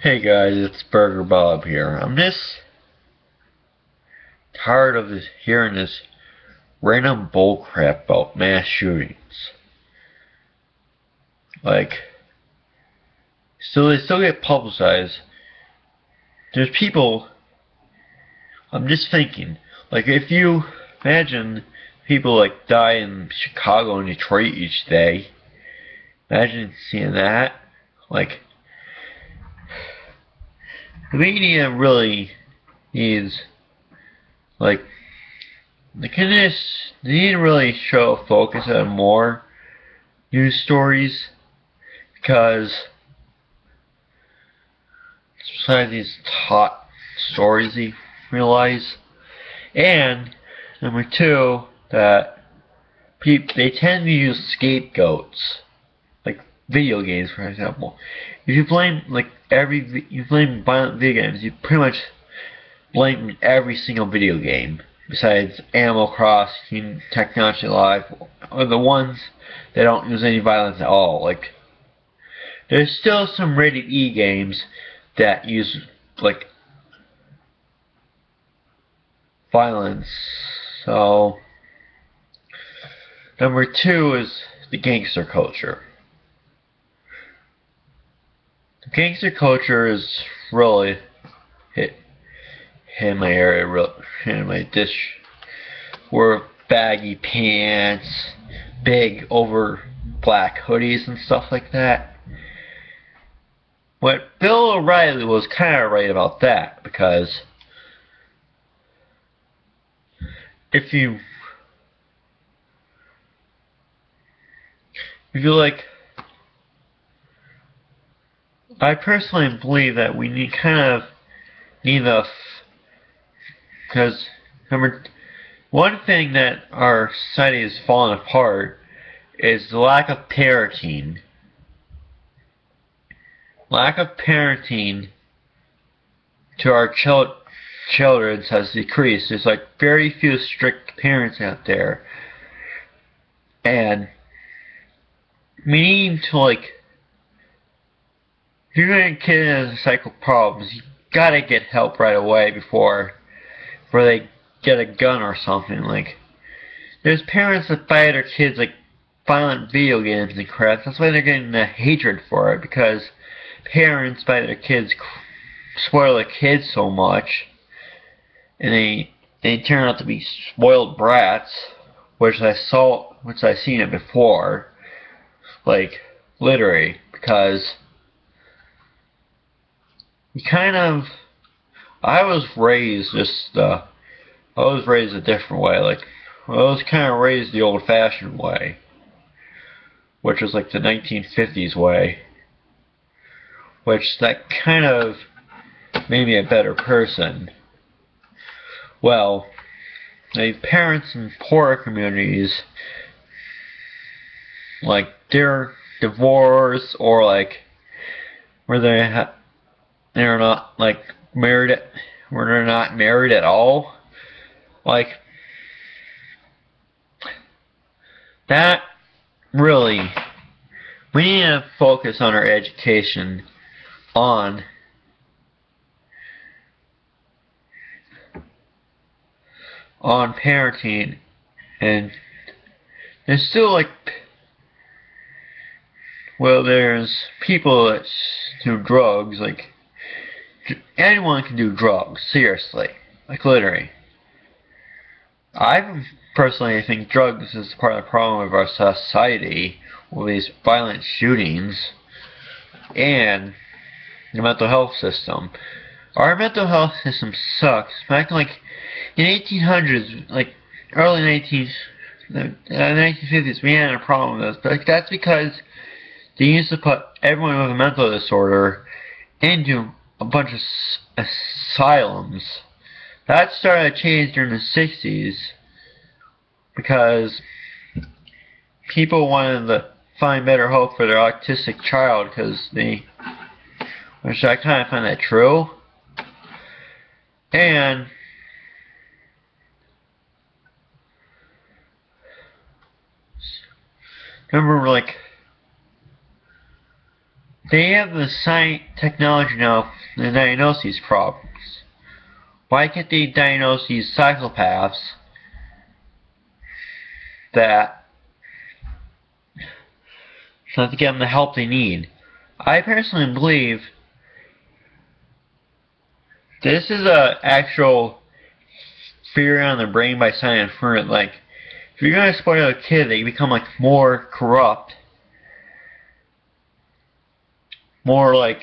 Hey guys, it's Burger Bob here. I'm just tired of hearing this random bullcrap about mass shootings. Like, they still get publicized. There's people, I'm just thinking, like if you imagine people like die in Chicago and Detroit each day, imagine seeing that. Like, the media really needs, like, they need to really show focus on more news stories, because besides these top stories you realize, and number two, that they tend to use scapegoats, like video games, for example. If you blame you blame violent video games, you pretty much blame every single video game besides Animal Crossing, Technology Live, or the ones that don't use any violence at all. Like, there's still some rated E games that use like violence. So number two is the gangster culture. The gangster culture is really hit my area, in my dish. Wear baggy pants, big over black hoodies and stuff like that. But Bill O'Reilly was kind of right about that, because if you like, I personally believe that we need because one thing that our society has fallen apart is the lack of parenting. Lack of parenting to our children has decreased. There's like very few strict parents out there, and we need to, like, if you're going to kid in a cycle of problems, you gotta get help right away before they get a gun or something. Like, there's parents that buy their kids like violent video games and crap. That's why they're getting the hatred for it, because parents buy their kids, spoil their kids so much, and they turn out to be spoiled brats, which I've seen it before, like literally, because you kind of, I was raised a different way. Like, I was kind of raised the old-fashioned way, which was like the 1950s way, which that kind of made me a better person. Well, the parents in poorer communities, like, they're divorced, or like where they're not like married, where they're not married at all. Like, that really, we need to focus on our education on parenting. And there's still, like, well, there's people that do drugs. Like, anyone can do drugs, seriously, like literally. I personally think drugs is part of the problem of our society with these violent shootings and the mental health system. Our mental health system sucks. Back in, like, in 1800s, like early 1950s, we had a problem with this. But like, that's because they used to put everyone with a mental disorder into a bunch of asylums. That started to change during the 60s, because people wanted to find better hope for their autistic child, which I kind of find that true. And remember, like, They have the science technology now to diagnose these problems. Why can't they diagnose these psychopaths that so to get them the help they need? I personally believe this is a actual theory on the brain by science for it. Like, if you're gonna spoil a kid, they become like more corrupt, more like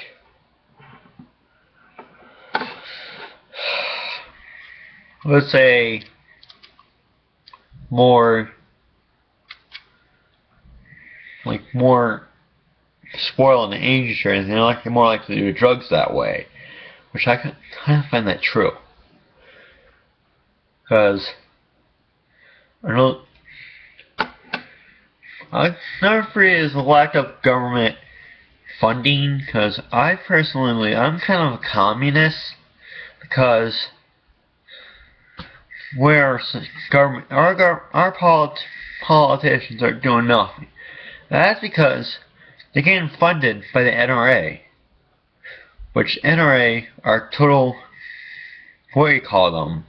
let's say more spoiled and dangerous, and they're more likely to do drugs that way, which I kind of find that true. Because another three is the lack of government funding. Because I'm kind of a communist, because where government, our politicians are doing nothing. That's because they're getting funded by the NRA, which NRA are total, what do you call them?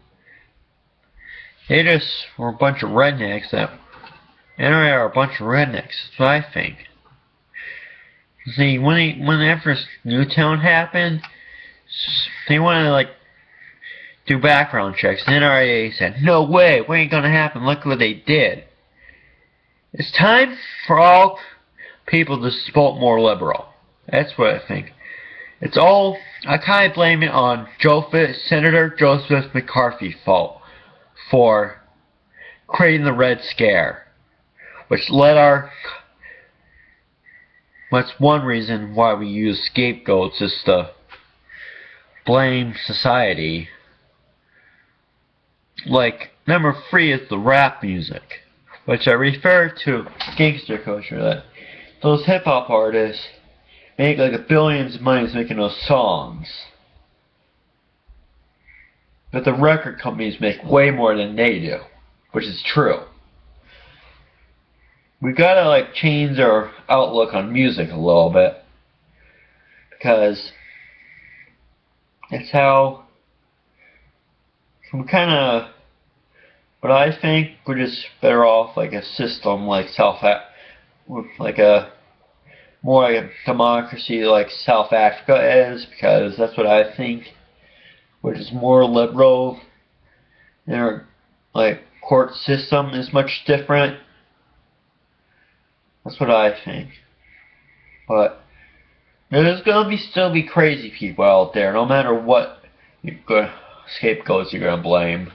They just were a bunch of rednecks. That NRA are a bunch of rednecks. That's what I think. See, when that first Newtown happened, they wanted to like do background checks. The NRA said, "No way, we ain't gonna happen." Look what they did. It's time for all people to vote more liberal. That's what I think. It's all, I kind of blame it on Senator Joseph McCarthy's fault for creating the Red Scare, which that's one reason why we use scapegoats, is to blame society. Like, number 3 is the rap music, which I refer to gangster culture, that those hip-hop artists make like billions of money making those songs, but the record companies make way more than they do, which is true. We gotta like change our outlook on music a little bit, because it's how we kind of, but I think we're just better off like a system like like a more like a democracy like South Africa is, because that's what I think, which is more liberal. Their like court system is much different. That's what I think. But there's gonna still be crazy people out there, no matter what scapegoats you're gonna blame.